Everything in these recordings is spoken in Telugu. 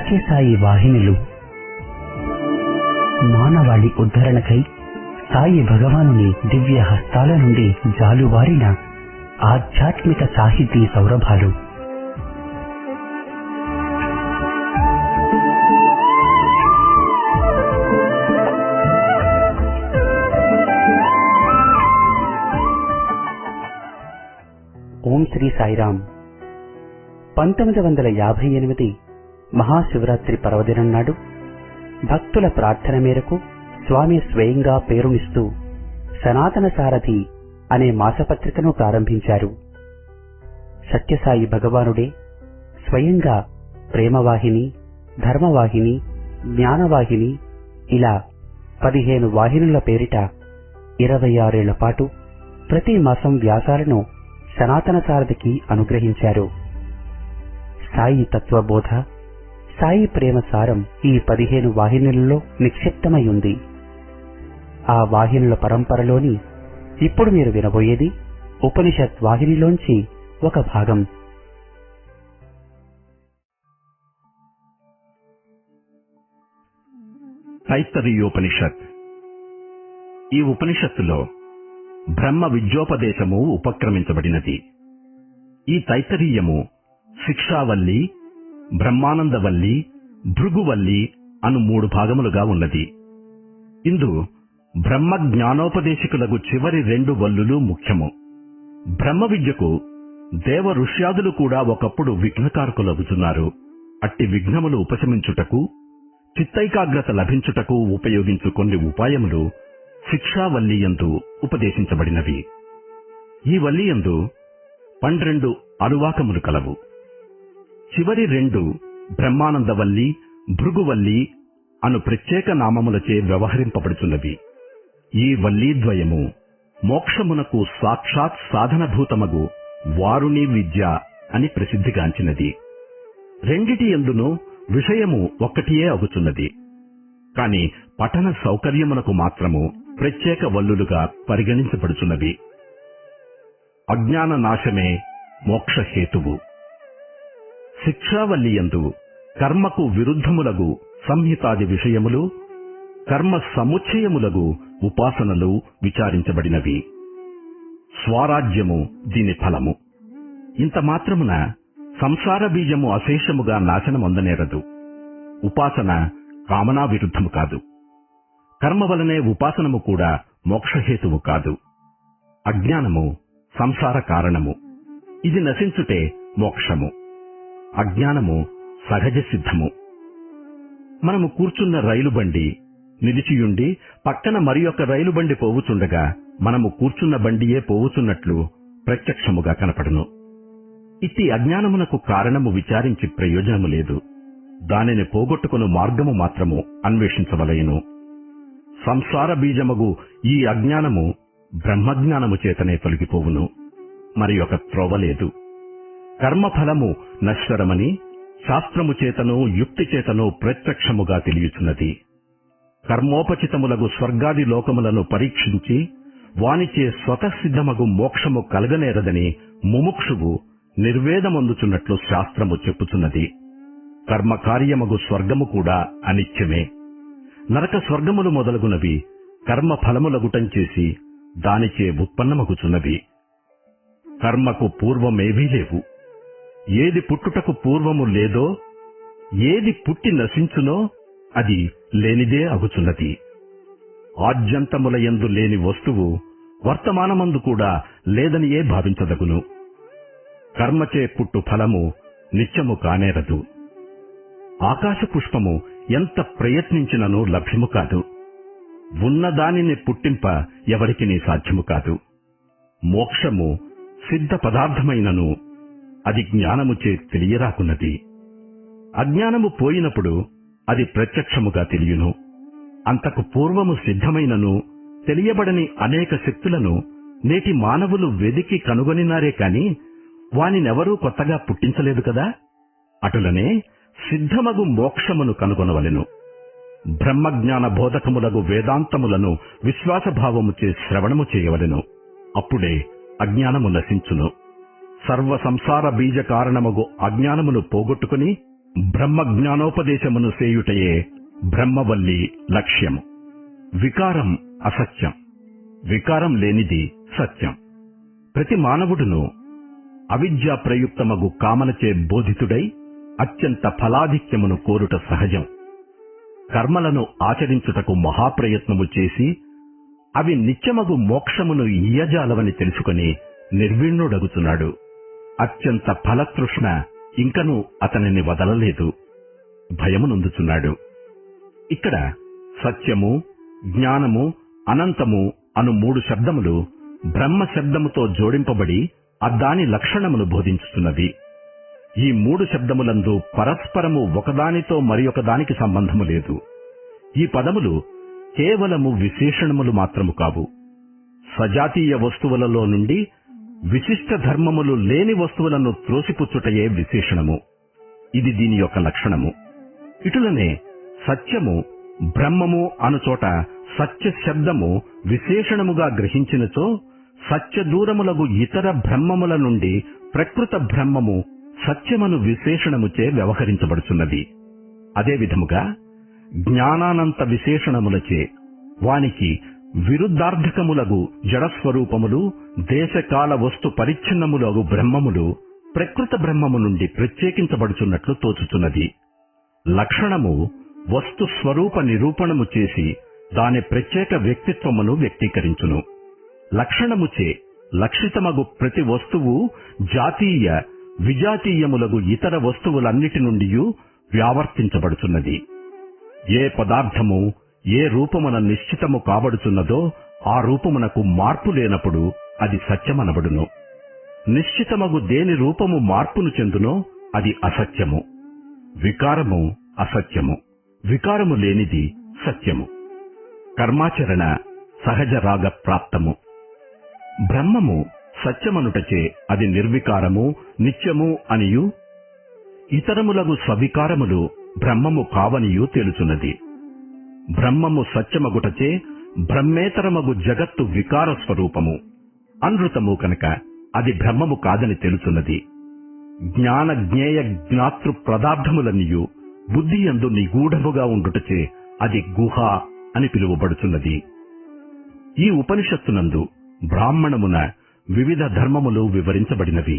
సత్యసాయి వాహినులు మానవాళి ఉద్ధరణకై సాయి భగవానుని దివ్య హస్తాల నుండి జాలువారిన ఆధ్యాత్మిక సాహితీ సౌరభాలు. ఓం శ్రీ సాయిరామ్. 1958 మహాశివరాత్రి పర్వదినం నాడు భక్తుల ప్రార్థన మేరకు స్వామి స్వయంగా పేరునిస్తూ సనాతన సారథి అనే మాసపత్రికను ప్రారంభించారు. సత్యసాయి భగవానుడే స్వయంగా ప్రేమవాహిని, ధర్మవాహిని, జ్ఞానవాహిని ఇలా 15 వాహినుల పేరిట 26 ఏళ్ల పాటు ప్రతి మాసం వ్యాసాలను సనాతన సారథికి అనుగ్రహించారు. సాయి తత్వబోధ, సాయి ప్రేమ సారం ఈ 15 వాహినులలో నిక్షిప్తమై ఉంది. ఆ వాహినుల పరంపరలోని ఇప్పుడు మీరు వినబోయేది ఉపనిషత్ వాహినిలోంచి ఒక భాగం. తైత్తరీయోపనిషత్. ఈ ఉపనిషత్తులో బ్రహ్మ విద్యోపదేశము ఉపక్రమించబడినది. ఈ తైత్తరీయము శిక్షావల్లి, బ్రహ్మానందవల్లి, భృగువల్లి అను 3 భాగములుగా ఉన్నది. ఇందు బ్రహ్మ జ్ఞానోపదేశకులకు చివరి 2 వల్లులు ముఖ్యము. బ్రహ్మ విద్యకు దేవ ఋష్యాదులు కూడా ఒకప్పుడు విఘ్నకారకులగుతున్నారు. అట్టి విఘ్నములు ఉపశమించుటకు, చిత్తైకాగ్రత లభించుటకు ఉపయోగించు కొన్ని ఉపాయములు శిక్షావల్లియందు ఉపదేశించబడినవి. ఈ వల్లియందు 12 అనువాకములు కలవు. చివరి 2 బ్రహ్మానందవల్లి, భృగువల్లి అను ప్రత్యేక నామములచే వ్యవహరింపబడుతున్నవి. ఈ వల్లీద్వయము మోక్షమునకు సాక్షాత్ సాధనభూతమగు వారుణి విద్య అని ప్రసిద్ధిగాంచినది. రెండిటి యందును విషయము ఒక్కటియే అగుచున్నది. కాని పఠన సౌకర్యమునకు మాత్రము ప్రత్యేక వల్లులుగా పరిగణించబడుచున్నవి. అజ్ఞాన నాశమే మోక్షహేతువు. శిక్షావల్లియందు కర్మకు విరుద్ధములగు సంహితాది విషయములు, కర్మ సముచ్చయములగు ఉపాసనలు విచారించబడినవి. స్వరాజ్యము దీని ఫలము. ఇంత మాత్రమున సంసార బీజము అశేషముగా నాశనమొందనేరదు. ఉపాసన కామనా విరుద్ధము కాదు. కర్మ వలనే ఉపాసనము కూడా మోక్షహేతువు కాదు. అజ్ఞానము సంసార కారణము. ఇది నశించుటే మోక్షము. అజ్ఞానము సహజ సిద్ధము. మనము కూర్చున్న రైలు బండి నిలిచియుండి పక్కన మరి ఒక రైలు బండి పోవుచుండగా మనము కూర్చున్న బండియే పోవుచున్నట్లు ప్రత్యక్షముగా కనపడును. ఇట్టి అజ్ఞానమునకు కారణము విచారించి ప్రయోజనము లేదు. దానిని పోగొట్టుకుని మార్గము మాత్రము అన్వేషించవలయను. సంసార బీజమగు ఈ అజ్ఞానము బ్రహ్మజ్ఞానము చేతనే తొలగిపోవును. మరి ఒక త్రోవలేదు. కర్మఫలము నశ్వరమని శాస్త్రము చేతను యుక్తి చేతను ప్రత్యక్షముగా తెలియుచున్నది. కర్మోపచితములగు స్వర్గాది లోకములను పరీక్షించి వానిచే స్వతసిద్ధమగు మోక్షము కలగనేరదని ముముక్షువు నిర్వేదమొందుచున్నట్లు శాస్త్రము చెప్పుచున్నది. కర్మకార్యమగు స్వర్గము కూడా అనిత్యమే. నరక స్వర్గములు మొదలగునవి కర్మ ఫలములగుటం చేసి దానిచే ఉత్పన్నమగుచున్నవి. కర్మకు పూర్వమేవీ లేవు. ఏది పుట్టుటకు పూర్వము లేదో, ఏది పుట్టి నశించునో అది లేనిదే అగుచున్నది. ఆద్యంతములయందు లేని వస్తువు వర్తమానమందు కూడా లేదనియే భావించదగును. కర్మచే పుట్టు ఫలము నిత్యము కానేరదు. ఆకాశ పుష్పము ఎంత ప్రయత్నించినను లభ్యము కాదు. ఉన్నదానిని పుట్టింప ఎవరికినీ సాధ్యము కాదు. మోక్షము సిద్ధ పదార్థమైనను అది జ్ఞానముచే తెలియరాకున్నది. అజ్ఞానము పోయినప్పుడు అది ప్రత్యక్షముగా తెలియును. అంతకు పూర్వము సిద్ధమైనను తెలియబడని అనేక శక్తులను నేటి మానవులు వెదికి కనుగొనినారే కాని వానినెవరూ కొత్తగా పుట్టించలేదు కదా. అటులనే సిద్ధమగు మోక్షమును కనుగొనవలెను. బ్రహ్మజ్ఞాన బోధకములగు వేదాంతములను విశ్వాసభావముచే శ్రవణము చేయవలెను. అప్పుడే అజ్ఞానము నశించును. సర్వ సంసార బీజ కారణమగు అజ్ఞానమును పోగొట్టుకుని బ్రహ్మజ్ఞానోపదేశమును సేయుటయే బ్రహ్మవల్లి లక్ష్యము. వికారం అసత్యం, వికారం లేనిది సత్యం. ప్రతి మానవుడును అవిద్యా ప్రయుక్తమగు కామనచే బోధితుడై అత్యంత ఫలాధిక్యమును కోరుట సహజం. కర్మలను ఆచరించుటకు మహాప్రయత్నము చేసి అవి నిత్యమగు మోక్షమును ఇయ్యజాలవని తెలుసుకుని నిర్విణ్ణుడగుతున్నాడు. అత్యంత ఫలతృష్ణ ఇంకనూ అతనిని వదలలేదు. భయమునొందుచున్నాడు. ఇక్కడ సత్యము, జ్ఞానము, అనంతము అను 3 శబ్దములు బ్రహ్మ శబ్దముతో జోడింపబడి అద్దాని లక్షణమును బోధించుతున్నది. ఈ 3 శబ్దములందు పరస్పరము ఒకదానితో మరియొకదానికి సంబంధము లేదు. ఈ పదములు కేవలము విశేషణములు మాత్రము కావు. సజాతీయ వస్తువులలో నుండి విశిష్ట ధర్మములు లేని వస్తువులను త్రోసిపుచ్చుటయే విశేషణము. ఇది దీని యొక్క లక్షణము. ఇటులనే సత్యము, బ్రహ్మము అనుచోట సత్య శబ్దము విశేషణముగా గ్రహించినచో సత్య దూరములగు ఇతర బ్రహ్మముల నుండి ప్రకృత బ్రహ్మము సత్యమను విశేషణముచే వ్యవహరించబడుచున్నది. అదే విధముగా జ్ఞానానంత విశేషణములచే వానికి విరుద్ధార్థకములగు జడస్వరూపములు, దేశకాల వస్తు పరిచ్ఛిన్నములగు బ్రహ్మములు ప్రకృత బ్రహ్మము నుండి ప్రత్యేకించబడుచున్నట్లు తోచుచున్నది. లక్షణము వస్తు స్వరూప నిరూపణము చేసి దాని ప్రత్యేక వ్యక్తిత్వమును వ్యక్తీకరించును. లక్షణముచే లక్షితమగు ప్రతి వస్తువు జాతీయ, విజాతీయములగు ఇతర వస్తువులన్నిటి నుండి వ్యావర్తించబడుచున్నది. ఏ పదార్థము ఏ రూపమున నిశ్చితము కాబడుచున్నదో ఆ రూపమునకు మార్పు లేనప్పుడు అది సత్యమనబడును. నిశ్చితమగు దేని రూపము మార్పును చెందునో అది అసత్యము. వికారము అసత్యము, వికారము లేనిది సత్యము. కర్మాచరణ సహజ రాగ ప్రాప్తము. బ్రహ్మము సత్యమనుటచే అది నిర్వికారము, నిత్యము అనియు, ఇతరములగు సవికారములు బ్రహ్మము కావనియు తెలుచున్నది. బ్రహ్మము సత్యమగుటచే బ్రహ్మేతరమగు జగత్తు వికార స్వరూపము, అనృతము కనుక అది బ్రహ్మము కాదని తెలుచున్నది. జ్ఞాన జ్ఞేయ జ్ఞాతృ పదార్థములన్నీయు బుద్ధి యందు నిగూఢముగా ఉండుటచే అది గుహ అని పిలువబడుచున్నది. ఈ ఉపనిషత్తునందు బ్రాహ్మణమున వివిధ ధర్మములు వివరించబడినవి.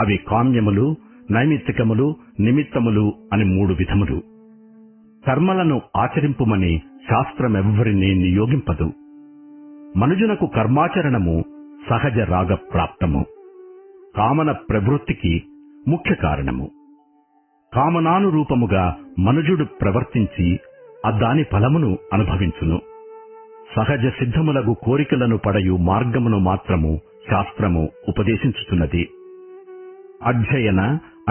అవి కామ్యములు, నైమిత్తికములు, నిమిత్తములు అని 3 విధములు. కర్మలను ఆచరింపుమని శాస్త్రమెవ్వరినీ నియోగింపదు. మనుజునకు కర్మాచరణము సహజ రాగ ప్రాప్తము, కామన ప్రవృత్తికి ముఖ్య కారణము. కామనానురూపముగా మనుజుడు ప్రవర్తించి అద్దాని ఫలమును అనుభవించును. సహజ సిద్ధములగు కోరికలను పడయు మార్గమును మాత్రము శాస్త్రము ఉపదేశించుచున్నది. అధ్యయన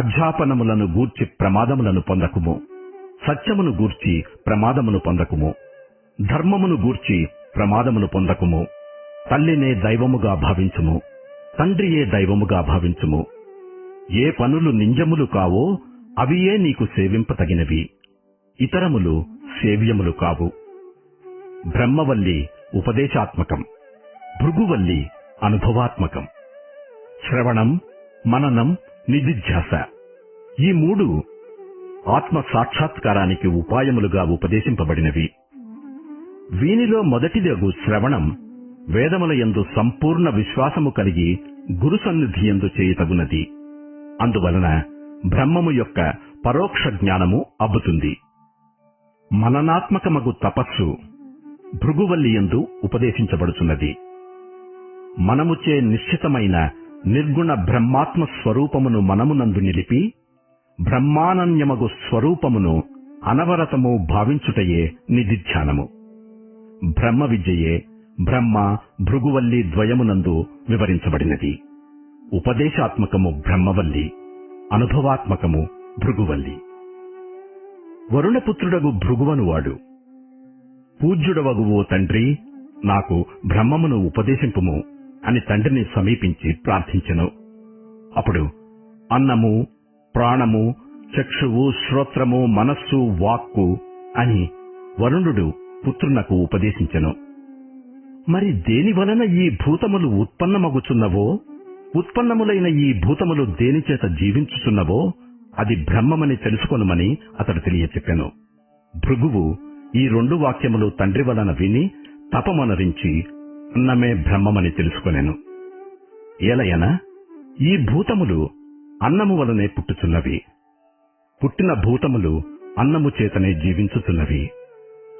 అధ్యాపనములను గూర్చి ప్రమాదములను పొందకుము. సత్యమును గూర్చి ప్రమాదమును పొందకుము. ధర్మమును గూర్చి ప్రమాదమును పొందకుము. తల్లినే దైవముగా భావించుము, తండ్రియే దైవముగా భావించుము. ఏ పనులు నింజములు కావో అవియే నీకు సేవింపతగినవి, ఇతరములు సేవ్యములు కావు. బ్రహ్మవల్లి ఉపదేశాత్మకం, భృగువల్లి అనుభవాత్మకం. శ్రవణం, మననం, నిధిధ్యాస ఈ 3 ఆత్మ సాక్షాత్కారానికి ఉపాయములుగా ఉపదేశింపబడినవి. వీనిలో మొదటిదగు శ్రవణం వేదముల యందు సంపూర్ణ విశ్వాసము కలిగి గురు సన్నిధి యందు చేయతగునది. అందువలన బ్రహ్మము యొక్క పరోక్ష జ్ఞానము అబ్బుతుంది. మననాత్మకమగు తపస్సు భృగువల్లి యందు ఉపదేశించబడుచున్నది. మనముచే నిశ్చితమైన నిర్గుణ బ్రహ్మాత్మ స్వరూపమును మనమునందు నిలిపి బ్రహ్మానన్యమగు స్వరూపమును అనవరతము భావించుటయే నిధిధ్యానము. బ్రహ్మ విద్యయే బ్రహ్మ భృగువల్లి ద్వయమునందు వివరించబడినది. ఉపదేశాత్మకము బ్రహ్మవల్లి, అనుభవాత్మకము భృగువల్లి. వరుణపుత్రుడగు భృగువనువాడు, పూజ్యుడవగు ఓ తండ్రి, నాకు బ్రహ్మమును ఉపదేశింపుము అని తండ్రిని సమీపించి ప్రార్థించెను. అప్పుడు అన్నము, ప్రాణము, చక్షువు, శ్రోత్రము, మనస్సు, వాక్కు అని వరుణుడు పుత్రునకు ఉపదేశించెను. మరి దేని వలన ఈ భూతములు ఉత్పన్నమగుచున్నవో, ఉత్పన్నములైన ఈ భూతములు దేనిచేత జీవించుచున్నవో అది బ్రహ్మమని తెలుసుకొనుమని అతడు తెలియచెప్పెను. భృగువు ఈ 2 వాక్యములు తండ్రి వలన విని తపమనరించి అన్నమే బ్రహ్మమని తెలుసుకొనెను. ఏలయన ఈ భూతములు అన్నము వలనే పుట్టుచున్నవి, పుట్టిన భూతములు అన్నము చేతనే జీవించుచున్నవి.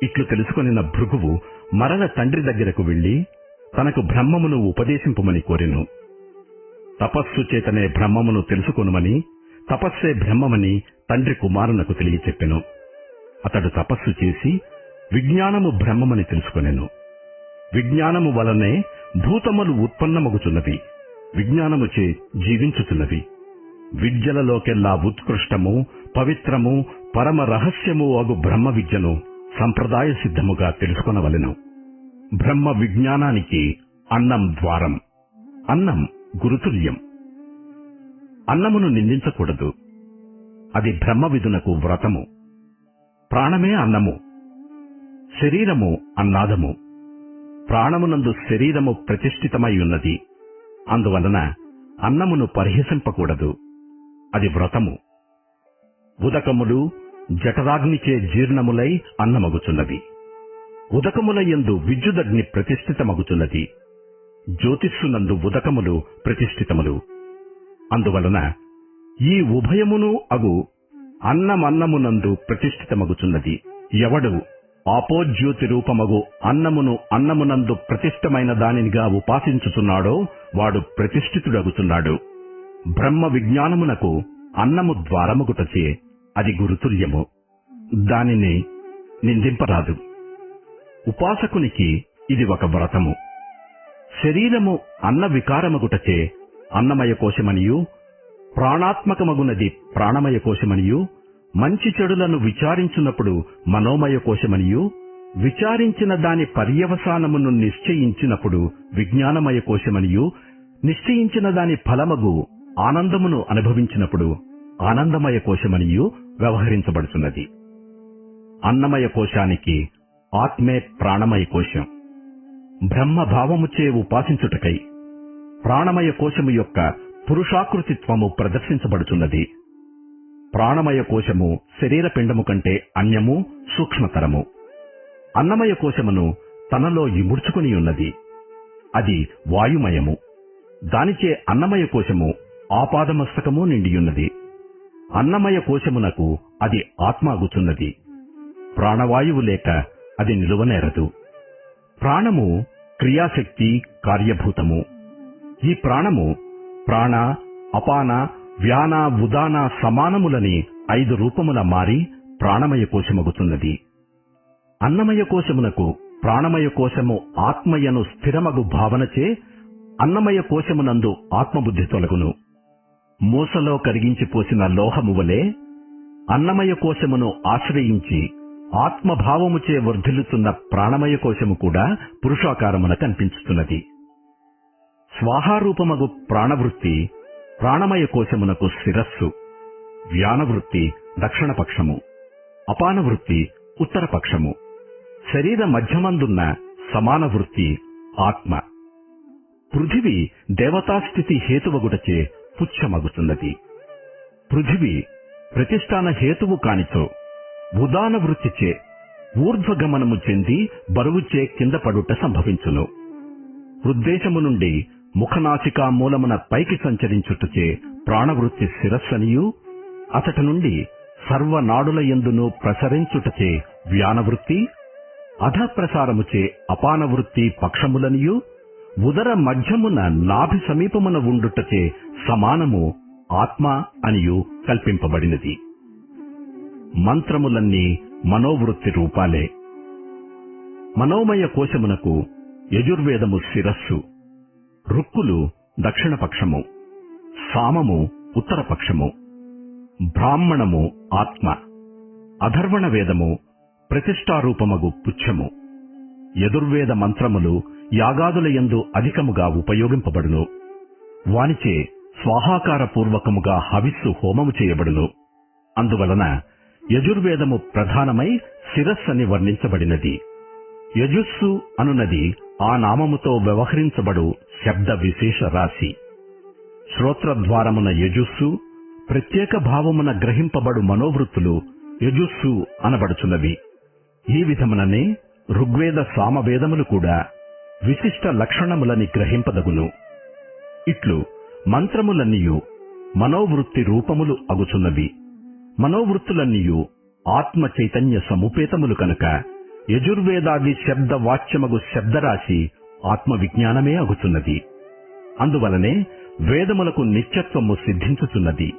ఇట్లు తెలుసుకొనిన భృగువు మరల తండ్రి దగ్గరకు వెళ్లి తనకు బ్రహ్మమును ఉపదేశింపుమని కోరెను. తపస్సు చేతనే బ్రహ్మమును తెలుసుకొనుమని, తపస్సే బ్రహ్మమని తండ్రి కుమారునకు తెలియచెప్పెను. అతడు తపస్సు చేసి విజ్ఞానము బ్రహ్మమని తెలుసుకొనెను. విజ్ఞానము వలనే భూతములు ఉత్పన్నమగుచున్నవి, విజ్ఞానముచే జీవించుచున్నవి. విద్యలలోకెల్లా ఉత్కృష్టము, పవిత్రము, పరమ రహస్యము అగు బ్రహ్మ విద్యను సంప్రదాయ సిద్ధముగా తెలుసుకొనవలెను. బ్రహ్మ విజ్ఞానానికి అన్నం ద్వారం, అన్నం గురుతుల్యం. అన్నమును నిందించకూడదు, అది బ్రహ్మ విధునకు వ్రతము. ప్రాణమే అన్నము, శరీరము అన్నాదము. ప్రాణమునందు శరీరము ప్రతిష్ఠితమై ఉన్నది, అందువలన అన్నమును పరిహసింపకూడదు, అది వ్రతము. ఉదకములు జఠరాగ్నిచే జీర్ణములై అన్నమగుచున్నవి. ఉదకముల యందు విద్యుదగ్ని ప్రతిష్ఠితమగుచున్నది, జ్యోతిస్సునందు ఉదకములు ప్రతిష్ఠితములు. అందువలన ఈ ఉభయమును అగు అన్నమన్నమునందు ప్రతిష్ఠితమగుచున్నది. ఎవడు ఆపోజ్యోతి రూపమగు అన్నమును అన్నమునందు ప్రతిష్టమైన దానినిగా ఉపాసించుచున్నాడో వాడు ప్రతిష్ఠితుడగుచున్నాడు. బ్రహ్మ విజ్ఞానమునకు అన్నము ద్వారముగుటచే అది గురుతుల్యము, దానిని నిందింపరాదు. ఉపాసకునికి ఇది ఒక వ్రతము. శరీరము అన్న వికారమగుటచే అన్నమయ కోశమనియు, ప్రాణాత్మకమగునది ప్రాణమయ కోశమనియు, మంచి చెడులను విచారించినప్పుడు మనోమయ కోశమనియు, విచారించిన దాని పర్యవసానమును నిశ్చయించినప్పుడు విజ్ఞానమయ కోశమనియు, నిశ్చయించిన దాని ఫలమగు ఆనందమును అనుభవించినప్పుడు ఆనందమయ కోశమనియు వ్యవహరించబడుతున్నది. అన్నమయ కోశానికి ఆత్మే ప్రాణమయ కోశం. బ్రహ్మభావముచే ఉపాసించుటకై ప్రాణమయ కోశము యొక్క పురుషాకృతిత్వము ప్రదర్శించబడుతున్నది. ప్రాణమయ కోశము శరీర పిండము కంటే అన్యము, సూక్ష్మతరము. అన్నమయ కోశమును తనలో ఇముడ్చుకుని ఉన్నది, అది వాయుమయము. దానిచే అన్నమయ కోశము ఆపాదమస్తకము నిండియున్నది. అన్నమయ కోశమునకు అది ఆత్మాగుచున్నది. ప్రాణవాయువు లేక అది నిలువనేరదు. ప్రాణము క్రియాశక్తి కార్యభూతము. ఈ ప్రాణము ప్రాణ, అపాన, వ్యాన, ఉదాన సమానములని 5 రూపముల మారి ప్రాణమయ కోశమగుతున్నది. అన్నమయ కోశమునకు ప్రాణమయ కోశము ఆత్మయను స్థిరమగు భావనచే అన్నమయ కోశమునందు ఆత్మబుద్ధి తొలగును. మూసలో కరిగించిపోసిన లోహము వలె అన్నమయ కోశమును ఆశ్రయించి ఆత్మభావముచే వర్ధిల్లుతున్న ప్రాణమయ కోశము కూడా పురుషాకారమున కనిపించుతున్నది. స్వాహారూపమగు ప్రాణవృత్తి ప్రాణమయ కోశమునకు శిరస్సు, వ్యానవృత్తి దక్షిణపక్షము, అపానవృత్తి ఉత్తరపక్షము, శరీర మధ్యమందున్న సమాన వృత్తి ఆత్మ. పృథివీ దేవతాస్థితి హేతువగుటచే పుచ్చమగుతున్నది. పృథివీ ప్రతిష్టాన హేతువు కానిచో ఉదాన వృత్తిచే ఊర్ధ్వగమనము చెంది బరువుచే కింద పడుట సంభవించును. హృద్దేశము నుండి ముఖనాసికా మూలమున పైకి సంచరించుటచే ప్రాణవృత్తి శిరస్సనియు, అతట నుండి సర్వనాడుల యందును ప్రసరించుటచే వ్యానవృత్తి, అధప్రసారముచే అపానవృత్తి పక్షములనియు, ఉదర మధ్యమున నాభి సమీపమున ఉండుటచే సమానము ఆత్మ అనియు కల్పింపబడినది. మంత్రములన్నీ మనోవృత్తి రూపాలే. మనోమయ కోశమునకు యజుర్వేదము శిరస్సు, రుక్కులు దక్షిణపక్షము, సామము ఉత్తరపక్షము, బ్రాహ్మణము ఆత్మ, అధర్వణ వేదము ప్రతిష్టారూపమగు పుచ్చము. యజుర్వేద మంత్రములు యాగాదుల యందు అధికముగా ఉపయోగింపబడును. వానిచే స్వాహాకార పూర్వకముగా హవిస్సు హోమము చేయబడును. అందువలన యజుర్వేదము ప్రధానమై శిరస్సని వర్ణించబడినది. యజుస్సు అనునది ఆ నామముతో వ్యవహరించబడు శబ్ద విశేష రాశి. శ్రోత్రద్వారమున యజుస్సు, ప్రత్యేక భావమున గ్రహింపబడు మనోవృత్తులు యజుస్సు అనబడుచున్నవి. ఈ విధముననే ఋగ్వేద సామవేదములు కూడా విశిష్ట లక్షణములని గ్రహింపదగును. ఇట్లు మంత్రములన్నీయు మనోవృత్తి రూపములు అగుచున్నవి. మనోవృత్తులన్నీయు ఆత్మ చైతన్య సముపేతములు కనుక యజుర్వేదాది శబ్ద వాచ్యమగు శబ్దరాశి ఆత్మ విజ్ఞానమే అగుచున్నది. అందువలనే వేదములకు నిత్యత్వము సిద్ధించుచున్నది.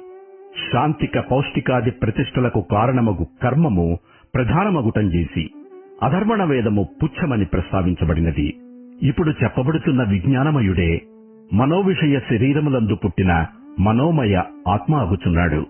శాంతిక పౌష్టికాది ప్రతిష్టలకు కారణమగు కర్మము ప్రధానమగుటం చేసి అధర్వణ వేదము పుచ్చమని ప్రస్తావించబడినది. ఇప్పుడు చెప్పబడుతున్న విజ్ఞానమయుడే మనోవిషయ శరీరములందు పుట్టిన మనోమయ ఆత్మ అగుచున్నాడు.